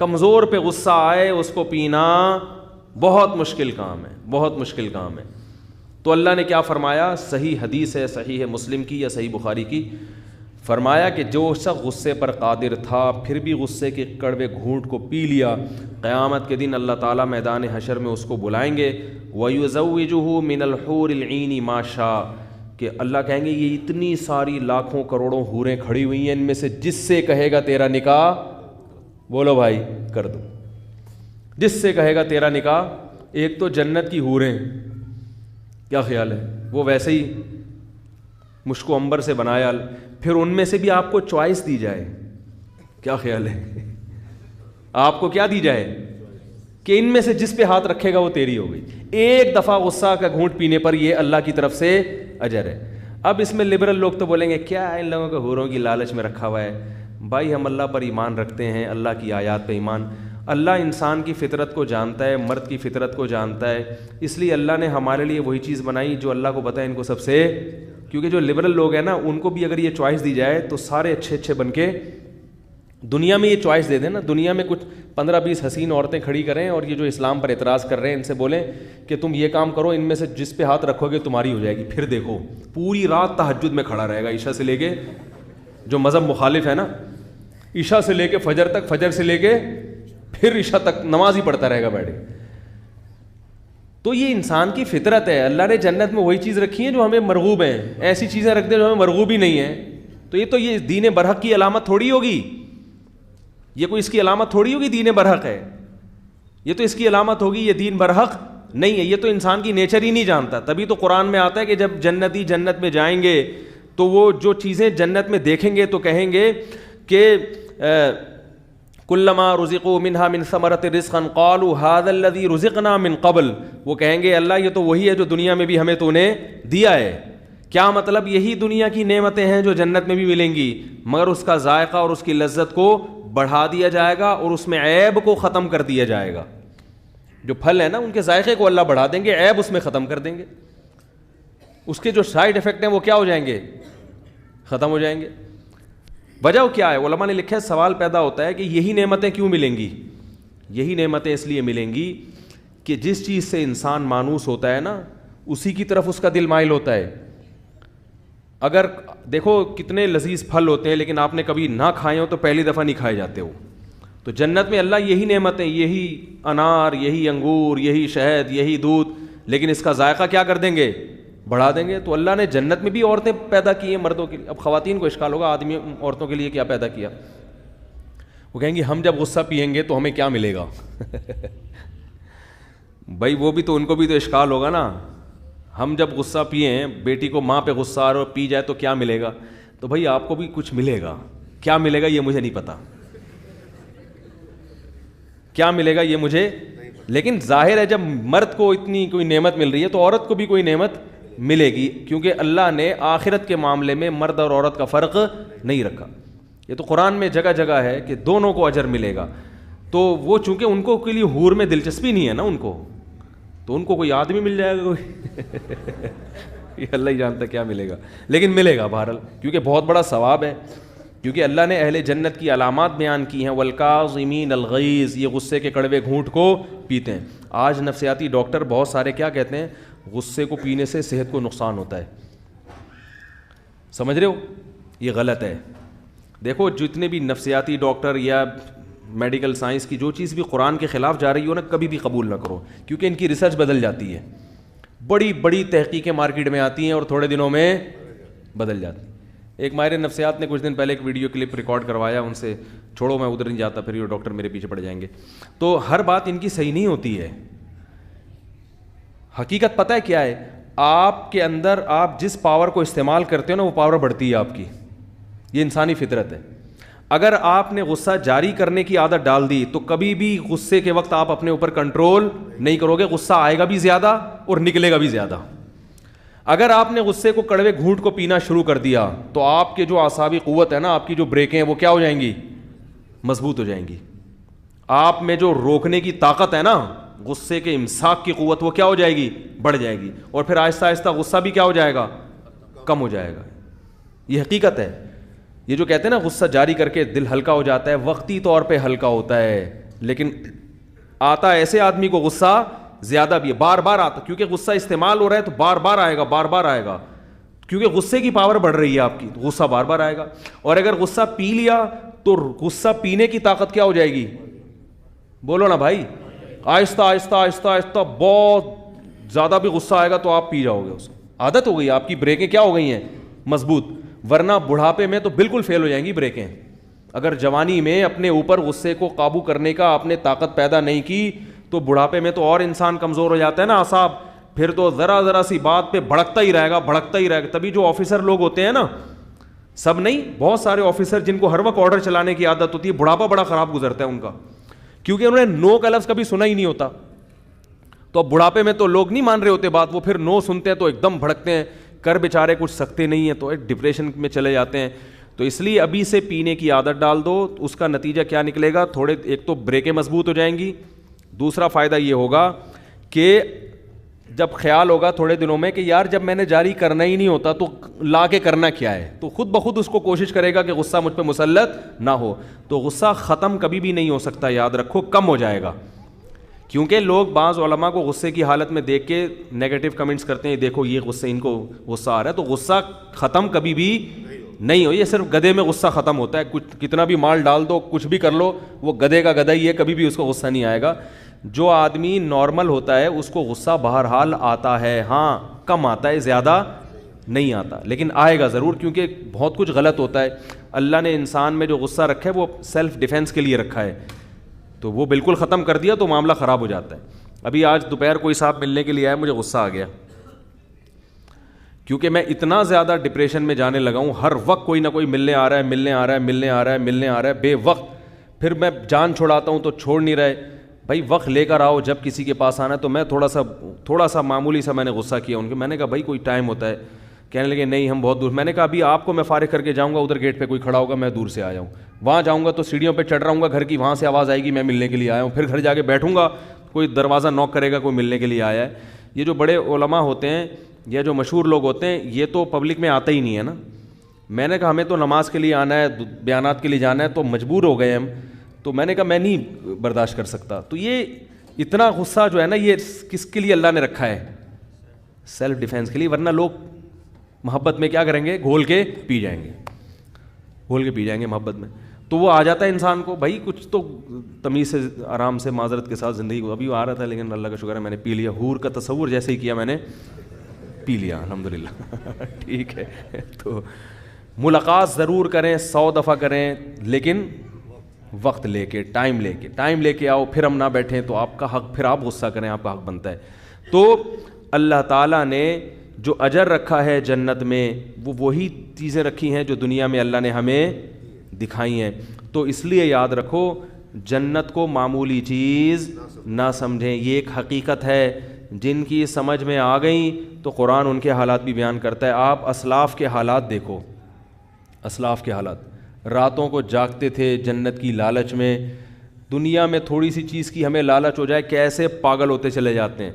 کمزور پہ غصہ آئے اس کو پینا بہت مشکل کام ہے، بہت مشکل کام ہے۔ تو اللہ نے کیا فرمایا، صحیح حدیث ہے، صحیح مسلم کی یا صحیح بخاری کی، فرمایا کہ جو شخص غصے پر قادر تھا پھر بھی غصے کے کڑوے گھونٹ کو پی لیا، قیامت کے دن اللہ تعالیٰ میدان حشر میں اس کو بلائیں گے، وَيُزَوِّجُهُ مِنَ الْحُورِ الْعِينِ مَا شَاءَ، کہ اللہ کہیں گے یہ اتنی ساری لاکھوں کروڑوں حوریں کھڑی ہوئی ہیں، ان میں سے جس سے کہے گا تیرا نکاح، بولو بھائی کر دو، جس سے کہے گا تیرا نکاح۔ ایک تو جنت کی حوریں، کیا خیال ہے، وہ ویسے ہی مشک و عنبر سے بنایا، پھر ان میں سے بھی آپ کو چوائس دی جائے، کیا خیال ہے، آپ کو کیا دی جائے کہ ان میں سے جس پہ ہاتھ رکھے گا وہ تیری ہو گئی۔ ایک دفعہ غصہ کا گھونٹ پینے پر یہ اللہ کی طرف سے اجر ہے۔ اب اس میں لبرل لوگ تو بولیں گے کیا ان لوگوں کو حوروں کی لالچ میں رکھا ہوا ہے۔ بھائی ہم اللہ پر ایمان رکھتے ہیں، اللہ کی آیات پہ ایمان، اللہ انسان کی فطرت کو جانتا ہے، مرد کی فطرت کو جانتا ہے، اس لیے اللہ نے ہمارے لیے وہی چیز بنائی جو اللہ کو پتہ ہے ان کو سب سے، کیونکہ جو لبرل لوگ ہیں نا ان کو بھی اگر یہ چوائس دی جائے تو سارے اچھے اچھے بن کے دنیا میں یہ چوائس دے دیں نا، دنیا میں کچھ 15-20 حسین عورتیں کھڑی کریں اور یہ جو اسلام پر اعتراض کر رہے ہیں ان سے بولیں کہ تم یہ کام کرو، ان میں سے جس پہ ہاتھ رکھو گے تمہاری ہو جائے گی، پھر دیکھو پوری رات تہجد میں کھڑا رہے گا، عشاء سے لے کے، جو مذہب مخالف ہے نا، عشاء سے لے کے فجر تک، فجر سے لے کے پھر عشاء تک نماز ہی پڑھتا رہے گا بیٹھے۔ تو یہ انسان کی فطرت ہے، اللہ نے جنت میں وہی چیز رکھی ہے جو ہمیں مرغوب ہیں، ایسی چیزیں رکھ دیں جو ہمیں مرغوب ہی نہیں ہیں، تو یہ دین برحق کی علامت تھوڑی ہوگی، یہ کوئی اس کی علامت تھوڑی ہوگی دین برحق ہے، یہ تو اس کی علامت ہوگی یہ دین برحق نہیں ہے، یہ تو انسان کی نیچر ہی نہیں جانتا۔ تبھی تو قرآن میں آتا ہے کہ جب جنتی جنت میں جائیں گے تو وہ جو چیزیں جنت میں دیکھیں گے تو کہیں گے کہ کلما رزقوا منها من ثمرۃ رزقا قالوا هذا الذي رزقنا من قبل، وہ کہیں گے اللہ یہ تو وہی ہے جو دنیا میں بھی ہمیں تو نے دیا ہے۔ کیا مطلب، یہی دنیا کی نعمتیں ہیں جو جنت میں بھی ملیں گی، مگر اس کا ذائقہ اور اس کی لذت کو بڑھا دیا جائے گا اور اس میں عیب کو ختم کر دیا جائے گا۔ جو پھل ہے نا ان کے ذائقے کو اللہ بڑھا دیں گے، عیب اس میں ختم کر دیں گے، اس کے جو سائیڈ ایفیکٹ ہیں وہ کیا ہو جائیں گے، ختم ہو جائیں گے۔ وجہ کیا ہے، علماء نے لکھا ہے، سوال پیدا ہوتا ہے کہ یہی نعمتیں کیوں ملیں گی؟ یہی نعمتیں اس لیے ملیں گی کہ جس چیز سے انسان مانوس ہوتا ہے نا اسی کی طرف اس کا دل مائل ہوتا ہے۔ اگر دیکھو کتنے لذیذ پھل ہوتے ہیں لیکن آپ نے کبھی نہ کھائے ہو تو پہلی دفعہ نہیں کھائے جاتے ہو، تو جنت میں اللہ یہی نعمتیں، یہی انار، یہی انگور، یہی شہد، یہی دودھ، لیکن اس کا ذائقہ کیا کر دیں گے، بڑھا دیں گے۔ تو اللہ نے جنت میں بھی عورتیں پیدا کی ہیں مردوں کے لیے، اب خواتین کو اشکال ہوگا آدمی عورتوں کے لیے کیا پیدا کیا، وہ کہیں گے ہم جب غصہ پئیں گے تو ہمیں کیا ملے گا بھائی وہ بھی تو، ان کو بھی تو اشکال ہوگا نا، ہم جب غصہ پئیں، بیٹی کو ماں پہ غصہ آ رہا پی جائے تو کیا ملے گا، تو بھائی آپ کو بھی کچھ ملے گا، کیا ملے گا یہ مجھے نہیں پتا، کیا ملے گا یہ مجھے، لیکن ظاہر ہے جب مرد کو اتنی کوئی نعمت مل رہی ہے تو عورت کو بھی کوئی نعمت ملے گی، کیونکہ اللہ نے آخرت کے معاملے میں مرد اور عورت کا فرق نہیں رکھا۔ یہ تو قرآن میں جگہ جگہ ہے کہ دونوں کو اجر ملے گا، تو وہ چونکہ ان کو کے لیے حور میں دلچسپی نہیں ہے نا ان کو، تو ان کو کوئی آدمی مل جائے گا کوئی یہ اللہ ہی جانتا کیا ملے گا، لیکن ملے گا بہرحال، کیونکہ بہت بڑا ثواب ہے، کیونکہ اللہ نے اہل جنت کی علامات بیان کی ہیں، والکاظمین الغیظ، یہ غصے کے کڑوے گھونٹ کو پیتے ہیں۔ آج نفسیاتی ڈاکٹر بہت سارے کیا کہتے ہیں، غصے کو پینے سے صحت کو نقصان ہوتا ہے، سمجھ رہے ہو، یہ غلط ہے۔ دیکھو جتنے بھی نفسیاتی ڈاکٹر یا میڈیکل سائنس کی جو چیز بھی قرآن کے خلاف جا رہی ہو نا کبھی بھی قبول نہ کرو، کیونکہ ان کی ریسرچ بدل جاتی ہے، بڑی بڑی تحقیقیں مارکیٹ میں آتی ہیں اور تھوڑے دنوں میں بدل جاتی ہیں۔ ایک ماہر نفسیات نے کچھ دن پہلے ایک ویڈیو کلپ ریکارڈ کروایا، ان سے چھوڑو میں ادھر نہیں جاتا پھر یہ ڈاکٹر میرے پیچھے پڑ جائیں گے، تو ہر بات ان کی صحیح نہیں ہوتی ہے۔ حقیقت پتہ ہے کیا ہے، آپ کے اندر آپ جس پاور کو استعمال کرتے ہو نا وہ پاور بڑھتی ہے آپ کی، یہ انسانی فطرت ہے۔ اگر آپ نے غصہ جاری کرنے کی عادت ڈال دی تو کبھی بھی غصے کے وقت آپ اپنے اوپر کنٹرول نہیں کرو گے، غصہ آئے گا بھی زیادہ اور نکلے گا بھی زیادہ۔ اگر آپ نے غصے کو کڑوے گھونٹ کو پینا شروع کر دیا تو آپ کے جو اعصابی قوت ہے نا، آپ کی جو بریکیں ہیں وہ کیا ہو جائیں گی، مضبوط ہو جائیں گی۔ آپ میں جو روکنے کی طاقت ہے نا، غصے کے امساک کی قوت، وہ کیا ہو جائے گی، بڑھ جائے گی، اور پھر آہستہ آہستہ غصہ بھی کیا ہو جائے گا، کم ہو جائے گا۔ یہ حقیقت ہے۔ یہ جو کہتے ہیں نا غصہ جاری کر کے دل ہلکا ہو جاتا ہے، وقتی طور پہ ہلکا ہوتا ہے، لیکن آتا ایسے آدمی کو غصہ زیادہ بھی ہے, بار بار آتا, کیونکہ غصہ استعمال ہو رہا ہے تو بار بار آئے گا, بار بار آئے گا, کیونکہ غصے کی پاور بڑھ رہی ہے آپ کی, غصہ بار بار آئے گا. اور اگر غصہ پی لیا تو غصہ پینے کی طاقت کیا ہو جائے گی, بولو نا بھائی, آہستہ آہستہ آہستہ آہستہ بہت زیادہ بھی غصہ آئے گا تو آپ پی جاؤ گے, اس عادت ہو گئی, آپ کی بریکیں کیا ہو گئی ہیں, مضبوط. ورنہ بڑھاپے میں تو بالکل فیل ہو جائیں گی بریکیں. اگر جوانی میں اپنے اوپر غصے کو قابو کرنے کا آپ نے طاقت پیدا نہیں کی تو بڑھاپے میں تو اور انسان کمزور ہو جاتا ہے نا, اعصاب, پھر تو ذرا سی بات پہ بھڑکتا ہی رہے گا, بھڑکتا ہی رہے گا. تبھی جو آفیسر لوگ ہوتے ہیں نا, سب نہیں, بہت سارے آفیسر جن کو ہر وقت آرڈر چلانے کی عادت ہوتی ہے, بڑھاپا بڑا خراب گزرتا ہے ان کا, کیونکہ انہوں نے نو کا لفظ کبھی سنا ہی نہیں ہوتا. تو اب بڑھاپے میں تو لوگ نہیں مان رہے ہوتے بات, وہ پھر نو سنتے ہیں تو ایک دم بھڑکتے ہیں, کر بیچارے کچھ سکتے نہیں ہیں تو ایک ڈپریشن میں چلے جاتے ہیں. تو اس لیے ابھی سے پینے کی عادت ڈال دو, اس کا نتیجہ کیا نکلے گا, تھوڑے, ایک تو بریکیں مضبوط ہو جائیں گی, دوسرا فائدہ یہ ہوگا کہ جب خیال ہوگا تھوڑے دنوں میں کہ یار جب میں نے جاری کرنا ہی نہیں ہوتا تو لا کے کرنا کیا ہے, تو خود بخود اس کو کوشش کرے گا کہ غصہ مجھ پہ مسلط نہ ہو. تو غصہ ختم کبھی بھی نہیں ہو سکتا, یاد رکھو, کم ہو جائے گا. کیونکہ لوگ بعض علماء کو غصے کی حالت میں دیکھ کے نیگیٹو کمنٹس کرتے ہیں, دیکھو یہ غصے, ان کو غصہ آ رہا ہے. تو غصہ ختم کبھی بھی نہیں ہو, یہ صرف گدھے میں غصہ ختم ہوتا ہے, کچھ کتنا بھی مال ڈال دو, کچھ بھی کر لو, وہ گدھے کا گدھا ہی ہے, کبھی بھی اس کو غصہ نہیں آئے گا. جو آدمی نارمل ہوتا ہے اس کو غصہ بہرحال آتا ہے, ہاں کم آتا ہے, زیادہ نہیں آتا, لیکن آئے گا ضرور, کیونکہ بہت کچھ غلط ہوتا ہے. اللہ نے انسان میں جو غصہ رکھا ہے وہ سیلف ڈیفینس کے لیے رکھا ہے, تو وہ بالکل ختم کر دیا تو معاملہ خراب ہو جاتا ہے. ابھی آج دوپہر کوئی صاحب ملنے کے لیے آیا, مجھے غصہ آ گیا, کیونکہ میں اتنا زیادہ ڈپریشن میں جانے لگا ہوں, ہر وقت کوئی نہ کوئی ملنے آ رہا ہے, ملنے آ رہا ہے, ملنے آ رہا ہے, ملنے آ رہا ہے بے وقت. پھر میں جان چھڑاتا ہوں تو چھوڑ نہیں رہے. بھائی وقت لے کر آؤ, جب کسی کے پاس آنا ہے. تو میں تھوڑا سا معمولی سا میں نے غصہ کیا ان کے, میں نے کہا بھائی کوئی ٹائم ہوتا ہے, کہنے لگے نہیں ہم بہت دور. میں نے کہا ابھی آپ کو میں فارغ کر کے جاؤں گا, ادھر گیٹ پہ کوئی کھڑا ہوگا, میں دور سے آیا ہوں, وہاں جاؤں گا تو سیڑھیوں پہ چڑھ رہا ہوں گا گھر کی, وہاں سے آواز آئے گی میں ملنے کے لیے آیا ہوں, پھر گھر جا کے بیٹھوں گا, کوئی دروازہ نوک کرے گا, کوئی ملنے کے لیے آیا ہے. یہ جو بڑے علماء ہوتے ہیں یا جو مشہور لوگ ہوتے ہیں, یہ تو پبلک میں آتا ہی نہیں ہے نا. میں نے کہا ہمیں تو نماز کے لیے آنا ہے, بیانات کے لیے جانا ہے, تو مجبور ہو گئے ہم. تو میں نے کہا میں نہیں برداشت کر سکتا. تو یہ اتنا غصہ جو ہے نا, یہ کس کے لیے اللہ نے رکھا ہے, سیلف ڈیفینس کے لیے. ورنہ لوگ محبت میں کیا کریں گے, گھول کے پی جائیں گے, گھول کے پی جائیں گے محبت میں. تو وہ آ جاتا ہے انسان کو, بھائی کچھ تو تمیز سے آرام سے معذرت کے ساتھ زندگی کو. ابھی آ رہا تھا لیکن اللہ کا شکر ہے میں نے پی لیا, حور کا تصور جیسے ہی کیا میں نے پی لیا, الحمدللہ. ٹھیک ہے, تو ملاقات ضرور کریں, 100 دفعہ کریں, لیکن وقت لے کے, ٹائم لے کے آؤ. پھر ہم نہ بیٹھیں تو آپ کا حق, پھر آپ غصہ کریں, آپ کا حق بنتا ہے. تو اللہ تعالیٰ نے جو اجر رکھا ہے جنت میں, وہ وہی چیزیں رکھی ہیں جو دنیا میں اللہ نے ہمیں دکھائی ہیں. تو اس لیے یاد رکھو, جنت کو معمولی چیز نہ سمجھیں, یہ ایک حقیقت ہے. جن کی سمجھ میں آ گئیں تو قرآن ان کے حالات بھی بیان کرتا ہے. آپ اسلاف کے حالات دیکھو, اسلاف کے حالات, راتوں کو جاگتے تھے جنت کی لالچ میں. دنیا میں تھوڑی سی چیز کی ہمیں لالچ ہو جائے, کیسے پاگل ہوتے چلے جاتے ہیں.